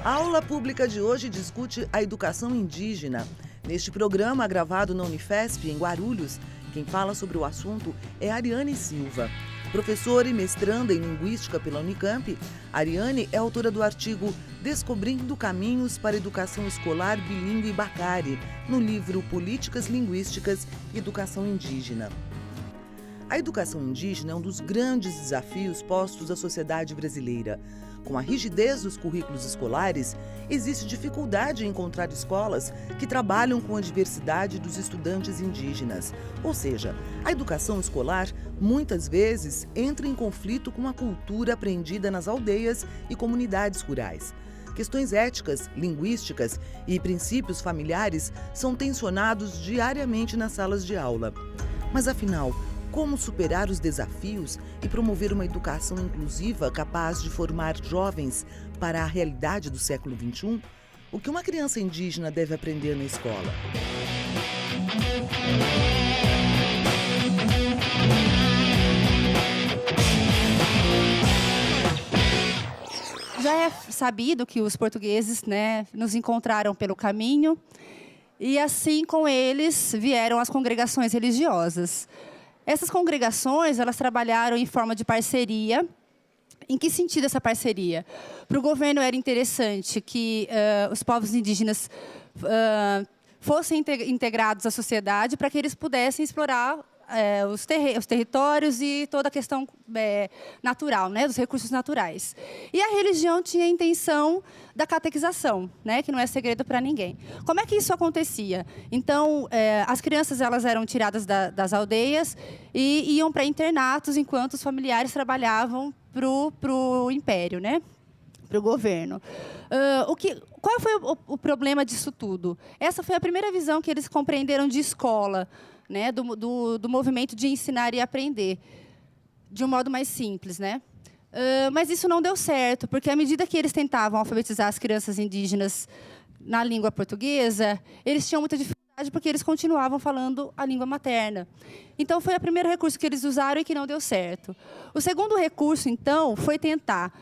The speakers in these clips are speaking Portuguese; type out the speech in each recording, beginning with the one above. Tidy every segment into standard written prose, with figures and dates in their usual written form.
A aula pública de hoje discute a educação indígena. Neste programa, gravado na Unifesp, em Guarulhos, quem fala sobre o assunto é Ariane Silva. Professora e mestranda em Linguística pela Unicamp, Ariane é autora do artigo Descobrindo Caminhos para a Educação Escolar Bilíngue Bacari, no livro Políticas Linguísticas e Educação Indígena. A educação indígena é um dos grandes desafios postos à sociedade brasileira. Com a rigidez dos currículos escolares, existe dificuldade em encontrar escolas que trabalham com a diversidade dos estudantes indígenas. Ou seja, a educação escolar, muitas vezes, entra em conflito com a cultura aprendida nas aldeias e comunidades rurais. Questões éticas, linguísticas e princípios familiares são tensionados diariamente nas salas de aula. Mas, afinal, como superar os desafios e promover uma educação inclusiva capaz de formar jovens para a realidade do século XXI? O que uma criança indígena deve aprender na escola? Já é sabido que os portugueses, nos encontraram pelo caminho e assim com eles vieram as congregações religiosas. Essas congregações, elas trabalharam em forma de parceria. Em que sentido essa parceria? Para o governo era interessante que os povos indígenas fossem integrados à sociedade para que eles pudessem explorar os territórios e toda a questão natural, dos recursos naturais. E a religião tinha a intenção da catequização, que não é segredo para ninguém. Como é que isso acontecia? Então, as crianças elas eram tiradas das aldeias e iam para internatos, enquanto os familiares trabalhavam para o império, para o governo. Qual foi o problema disso tudo? Essa foi a primeira visão que eles compreenderam de escola, do movimento de ensinar e aprender, de um modo mais simples. Mas isso não deu certo, porque à medida que eles tentavam alfabetizar as crianças indígenas na língua portuguesa, eles tinham muita dificuldade porque eles continuavam falando a língua materna. Então, foi o primeiro recurso que eles usaram e que não deu certo. O segundo recurso, então, foi tentar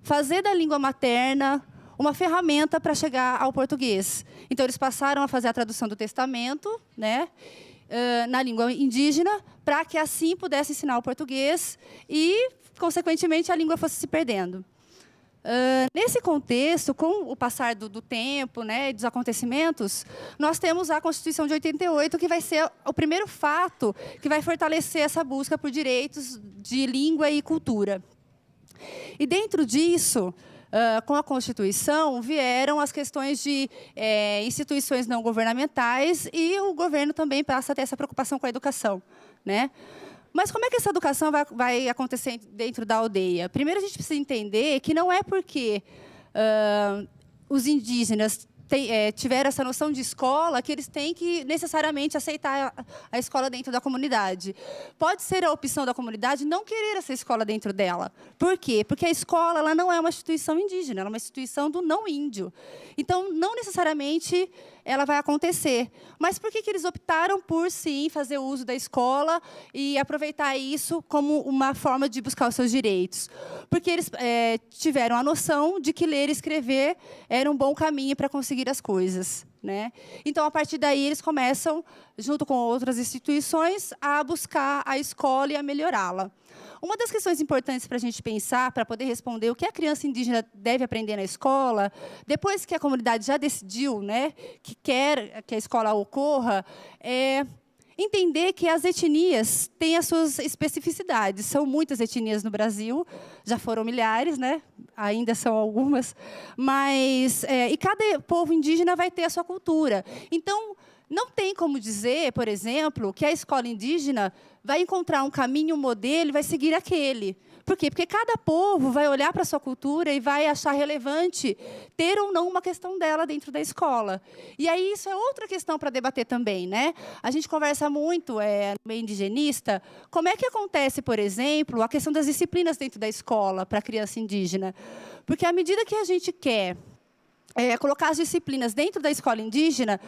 fazer da língua materna uma ferramenta para chegar ao português. Então, eles passaram a fazer a tradução do Testamento, na língua indígena, para que assim pudesse ensinar o português e, consequentemente, a língua fosse se perdendo. Nesse contexto, com o passar do tempo, e dos acontecimentos, nós temos a Constituição de 88, que vai ser o primeiro fato que vai fortalecer essa busca por direitos de língua e cultura. E dentro disso, com a Constituição, vieram as questões de instituições não governamentais e o governo também passa a ter essa preocupação com a educação. Mas como é que essa educação vai acontecer dentro da aldeia? Primeiro, a gente precisa entender que não é porque os indígenas tiveram essa noção de escola que eles têm que necessariamente aceitar a escola dentro da comunidade. Pode ser a opção da comunidade não querer essa escola dentro dela. Por quê? Porque a escola ela não é uma instituição indígena, ela é uma instituição do não índio. Então, não necessariamente ela vai acontecer. Mas por que eles optaram por, sim, fazer uso da escola e aproveitar isso como uma forma de buscar os seus direitos? Porque eles tiveram a noção de que ler e escrever era um bom caminho para conseguir as coisas. Então, a partir daí, eles começam, junto com outras instituições, a buscar a escola e a melhorá-la. Uma das questões importantes para a gente pensar, para poder responder o que a criança indígena deve aprender na escola, depois que a comunidade já decidiu que quer que a escola ocorra, é entender que as etnias têm as suas especificidades. São muitas etnias no Brasil, já foram milhares, ainda são algumas, mas e cada povo indígena vai ter a sua cultura. Então, não tem como dizer, por exemplo, que a escola indígena vai encontrar um caminho, um modelo e vai seguir aquele. Por quê? Porque cada povo vai olhar para a sua cultura e vai achar relevante ter ou não uma questão dela dentro da escola. E aí isso é outra questão para debater também. A gente conversa muito no meio indigenista, como é que acontece, por exemplo, a questão das disciplinas dentro da escola para a criança indígena. Porque à medida que a gente quer colocar as disciplinas dentro da escola indígena,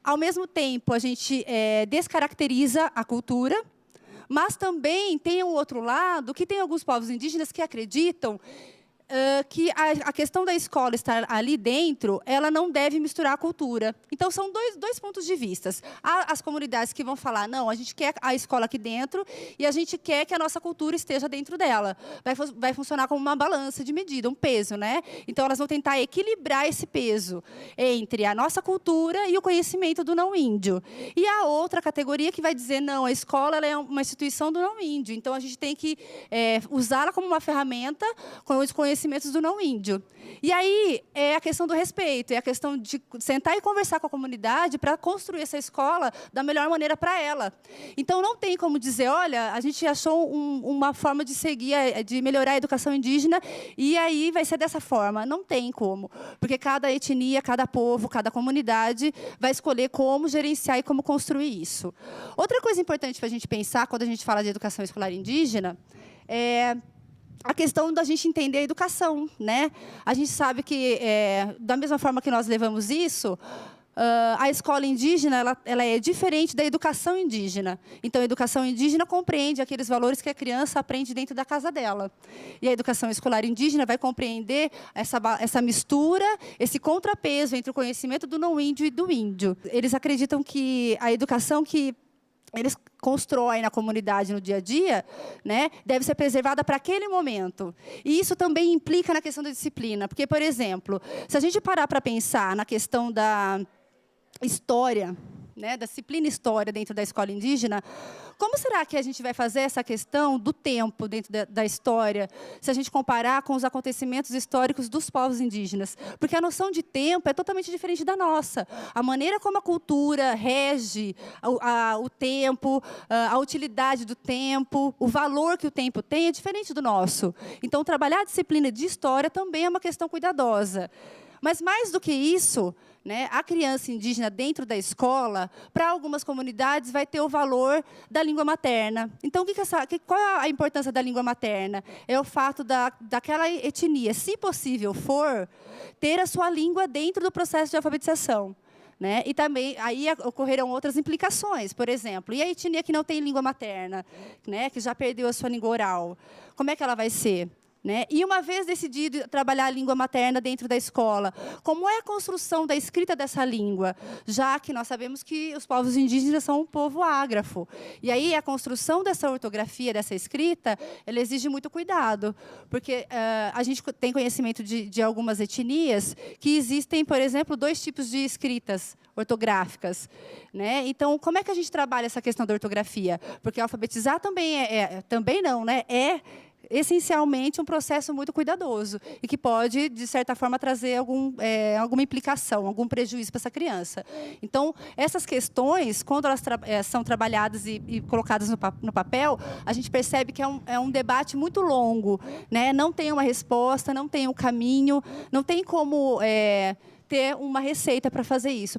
ao mesmo tempo a gente descaracteriza a cultura, mas também tem o outro lado, que tem alguns povos indígenas que acreditam que a questão da escola estar ali dentro, ela não deve misturar a cultura. Então, são dois pontos de vista. Há as comunidades que vão falar, não, a gente quer a escola aqui dentro e a gente quer que a nossa cultura esteja dentro dela. Vai funcionar como uma balança de medida, um peso, né? Então, elas vão tentar equilibrar esse peso entre a nossa cultura e o conhecimento do não-índio. E a outra categoria que vai dizer, não, a escola ela é uma instituição do não-índio, então a gente tem que usá-la como uma ferramenta com os conhecimentos do não-índio. E aí é a questão do respeito, é a questão de sentar e conversar com a comunidade para construir essa escola da melhor maneira para ela. Então, não tem como dizer, olha, a gente achou uma forma de seguir, de melhorar a educação indígena, e aí vai ser dessa forma. Não tem como, porque cada etnia, cada povo, cada comunidade vai escolher como gerenciar e como construir isso. Outra coisa importante para a gente pensar, quando a gente fala de educação escolar indígena, é a questão da gente entender a educação, né? A gente sabe que, da mesma forma que nós levamos isso, a escola indígena ela é diferente da educação indígena. Então, a educação indígena compreende aqueles valores que a criança aprende dentro da casa dela. E a educação escolar indígena vai compreender essa mistura, esse contrapeso entre o conhecimento do não-índio e do índio. Eles acreditam que a educação que eles constroem na comunidade no dia a dia, né, deve ser preservada para aquele momento. E isso também implica na questão da disciplina. Porque, por exemplo, se a gente parar para pensar na questão da história, né, da disciplina história dentro da escola indígena, como será que a gente vai fazer essa questão do tempo dentro da história, se a gente comparar com os acontecimentos históricos dos povos indígenas? Porque a noção de tempo é totalmente diferente da nossa. A maneira como a cultura rege o tempo, a utilidade do tempo, o valor que o tempo tem é diferente do nosso. Então, trabalhar a disciplina de história também é uma questão cuidadosa. Mas, mais do que isso, né, a criança indígena dentro da escola, para algumas comunidades, vai ter o valor da língua materna. Então, qual é a importância da língua materna? É o fato daquela etnia, se possível for, ter a sua língua dentro do processo de alfabetização. Né? E também aí ocorreram outras implicações. Por exemplo, e a etnia que não tem língua materna, né, que já perdeu a sua língua oral? Como é que ela vai ser? Né? E, uma vez decidido trabalhar a língua materna dentro da escola, como é a construção da escrita dessa língua? Já que nós sabemos que os povos indígenas são um povo ágrafo. E aí, a construção dessa ortografia, dessa escrita, ela exige muito cuidado. Porque a gente tem conhecimento de algumas etnias que existem, por exemplo, 2 tipos de escritas ortográficas. Né? Então, como é que a gente trabalha essa questão da ortografia? Porque alfabetizar também também não, né? É essencialmente um processo muito cuidadoso e que pode, de certa forma, trazer alguma implicação, algum prejuízo para essa criança. Então, essas questões, quando elas são trabalhadas e colocadas no papel, a gente percebe que é um debate muito longo. Né? Não tem uma resposta, não tem um caminho, não tem como ter uma receita para fazer isso,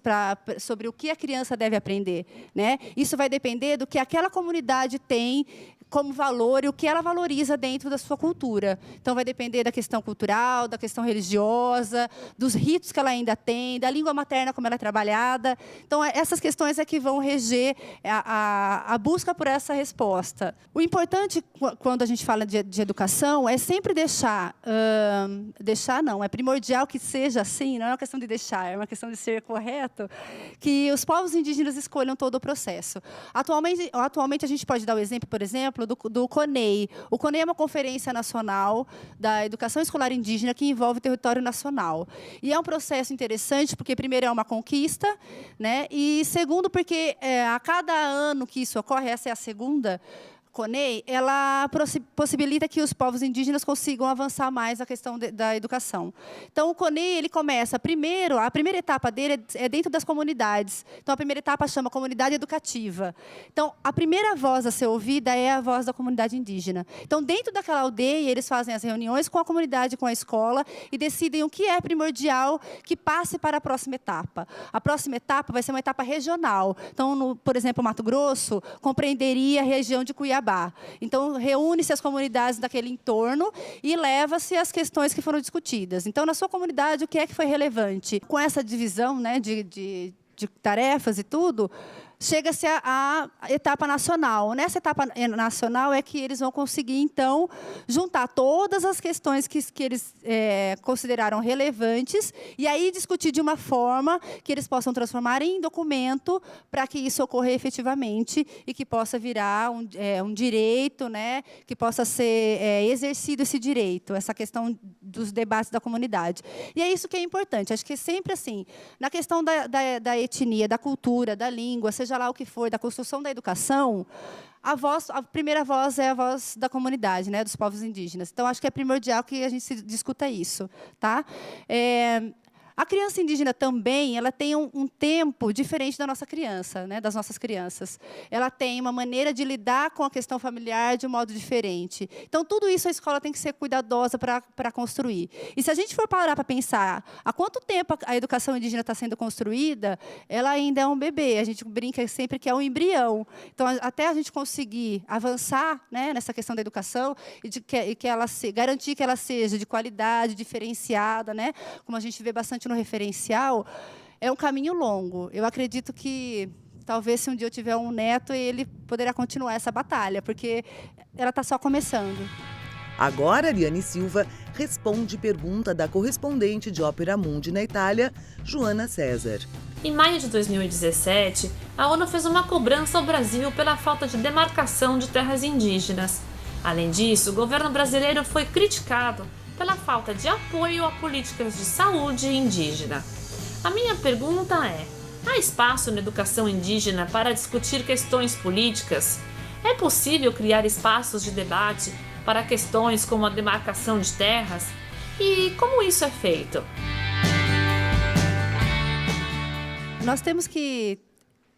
sobre o que a criança deve aprender. Né? Isso vai depender do que aquela comunidade tem como valor e o que ela valoriza dentro da sua cultura. Então, vai depender da questão cultural, da questão religiosa, dos ritos que ela ainda tem, da língua materna como ela é trabalhada. Então, essas questões é que vão reger a busca por essa resposta. O importante, quando a gente fala de educação, é sempre deixar não, é primordial que seja assim, não é uma questão de deixar, é uma questão de ser correto, que os povos indígenas escolham todo o processo. Atualmente a gente pode dar o exemplo, por exemplo, do CONEI. O CONEI é uma conferência nacional da educação escolar indígena que envolve o território nacional. E é um processo interessante, porque, primeiro, é uma conquista, né? E, segundo, porque a cada ano que isso ocorre, essa é a segunda CONEI, ela possibilita que os povos indígenas consigam avançar mais na questão da educação. Então, o CONEI, ele começa, a primeira etapa dele é dentro das comunidades. Então, a primeira etapa chama comunidade educativa. Então, a primeira voz a ser ouvida é a voz da comunidade indígena. Então, dentro daquela aldeia, eles fazem as reuniões com a comunidade, com a escola, e decidem o que é primordial que passe para a próxima etapa. A próxima etapa vai ser uma etapa regional. Então, por exemplo, Mato Grosso compreenderia a região de Cuiabá. Então, reúne-se as comunidades daquele entorno e leva-se as questões que foram discutidas. Então, na sua comunidade, o que é que foi relevante? Com essa divisão, né, de tarefas e tudo, chega-se à etapa nacional. Nessa etapa nacional é que eles vão conseguir, então, juntar todas as questões que eles consideraram relevantes e aí discutir de uma forma que eles possam transformar em documento para que isso ocorra efetivamente e que possa virar um direito, né, que possa ser exercido esse direito, essa questão dos debates da comunidade. E é isso que é importante. Acho que sempre assim, na questão da etnia, da cultura, da língua, seja lá o que for, da construção da educação, a primeira voz é a voz da comunidade, né, dos povos indígenas. Então, acho que é primordial que a gente discuta isso. Tá? A criança indígena também, ela tem um tempo diferente da nossa criança, né, das nossas crianças. Ela tem uma maneira de lidar com a questão familiar de um modo diferente. Então, tudo isso a escola tem que ser cuidadosa para construir. E se a gente for parar para pensar há quanto tempo a educação indígena está sendo construída, ela ainda é um bebê. A gente brinca sempre que é um embrião. Então, até a gente conseguir avançar, né, nessa questão da educação e que ela garantir que ela seja de qualidade, diferenciada, né, como a gente vê bastante no referencial, é um caminho longo. Eu acredito que, talvez, se um dia eu tiver um neto, ele poderá continuar essa batalha, porque ela está só começando. Agora, Ariane Silva responde pergunta da correspondente de Ópera Mundi na Itália, Joana César. Em maio de 2017, a ONU fez uma cobrança ao Brasil pela falta de demarcação de terras indígenas. Além disso, o governo brasileiro foi criticado pela falta de apoio a políticas de saúde indígena. A minha pergunta é: há espaço na educação indígena para discutir questões políticas? É possível criar espaços de debate para questões como a demarcação de terras? E como isso é feito? Nós temos que,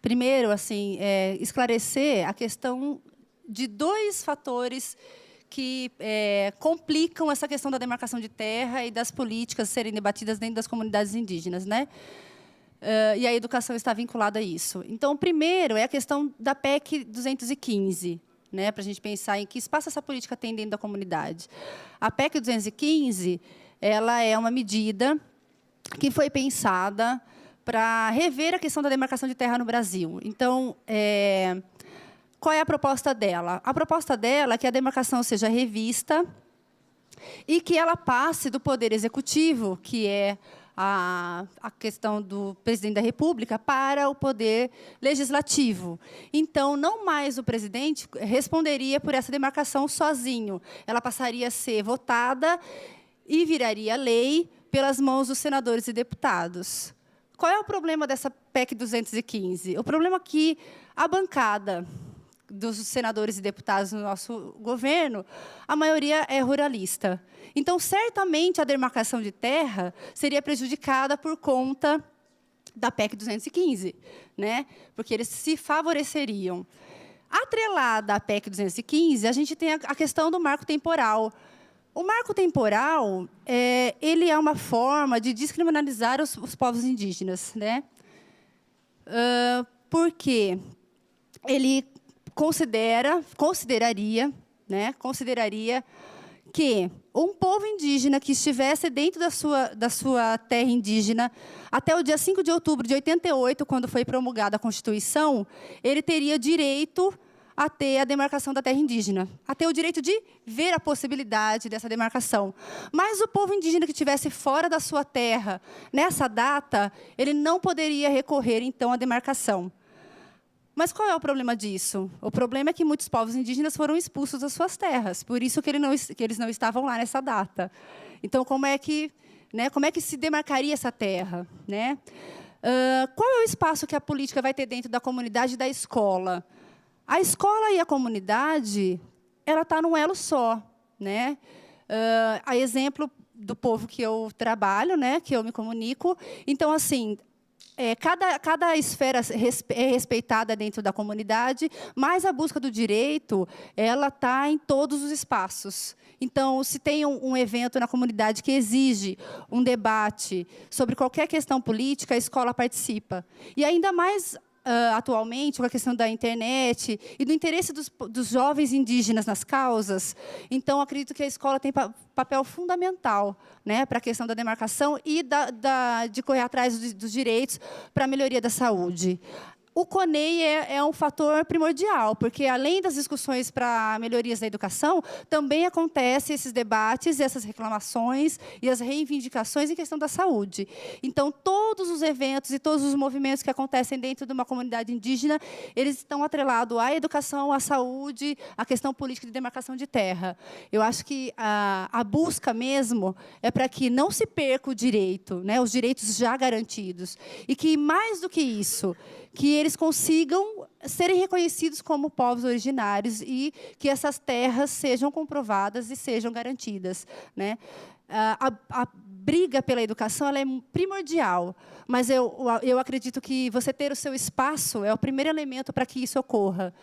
primeiro, assim, esclarecer a questão de dois fatores que complicam essa questão da demarcação de terra e das políticas serem debatidas dentro das comunidades indígenas, né? E a educação está vinculada a isso. Então, o primeiro é a questão da PEC 215, né, para a gente pensar em que espaço essa política tem dentro da comunidade. A PEC 215, ela é uma medida que foi pensada para rever a questão da demarcação de terra no Brasil. Então, qual é a proposta dela? A proposta dela é que a demarcação seja revista e que ela passe do Poder Executivo, que é a questão do presidente da República, para o Poder Legislativo. Então, não mais o presidente responderia por essa demarcação sozinho. Ela passaria a ser votada e viraria lei pelas mãos dos senadores e deputados. Qual é o problema dessa PEC 215? O problema é que a bancada dos senadores e deputados no nosso governo, a maioria é ruralista. Então, certamente, a demarcação de terra seria prejudicada por conta da PEC 215, né? Porque eles se favoreceriam. Atrelada à PEC 215, a gente tem a questão do marco temporal. O marco temporal ele é uma forma de descriminalizar os povos indígenas, né? Porque ele consideraria que um povo indígena que estivesse dentro da sua terra indígena até o dia 5 de outubro de 88, quando foi promulgada a Constituição, ele teria direito a ter a demarcação da terra indígena, a ter o direito de ver a possibilidade dessa demarcação. Mas o povo indígena que estivesse fora da sua terra, nessa data, ele não poderia recorrer, então, à demarcação. Mas qual é o problema disso? O problema é que muitos povos indígenas foram expulsos das suas terras, por isso que eles não estavam lá nessa data. Então, como é que se demarcaria essa terra, né? Qual é o espaço que a política vai ter dentro da comunidade e da escola? A escola e a comunidade, ela está num elo só, né? A exemplo do povo que eu trabalho, né, que eu me comunico. Então, assim, cada esfera é respeitada dentro da comunidade, mas a busca do direito, ela está em todos os espaços. Então, se tem um evento na comunidade que exige um debate sobre qualquer questão política, a escola participa. E ainda mais atualmente, com a questão da internet e do interesse dos jovens indígenas nas causas. Então, acredito que a escola tem papel fundamental, né, para a questão da demarcação e de correr atrás dos direitos para a melhoria da saúde. o CONEI é um fator primordial, porque, além das discussões para melhorias da educação, também acontecem esses debates, essas reclamações e as reivindicações em questão da saúde. Então, todos os eventos e todos os movimentos que acontecem dentro de uma comunidade indígena, eles estão atrelados à educação, à saúde, à questão política de demarcação de terra. Eu acho que a busca mesmo é para que não se perca o direito, né, os direitos já garantidos, e que, mais do que isso, que eles consigam serem reconhecidos como povos originários e que essas terras sejam comprovadas e sejam garantidas, né? A briga pela educação ela é primordial, mas eu acredito que você ter o seu espaço é o primeiro elemento para que isso ocorra.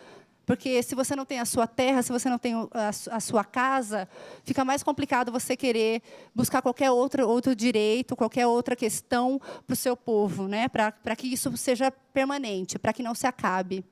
Porque, se você não tem a sua terra, se você não tem a sua casa, fica mais complicado você querer buscar qualquer outro direito, qualquer outra questão para o seu povo, né? Para que isso seja permanente, para que não se acabe.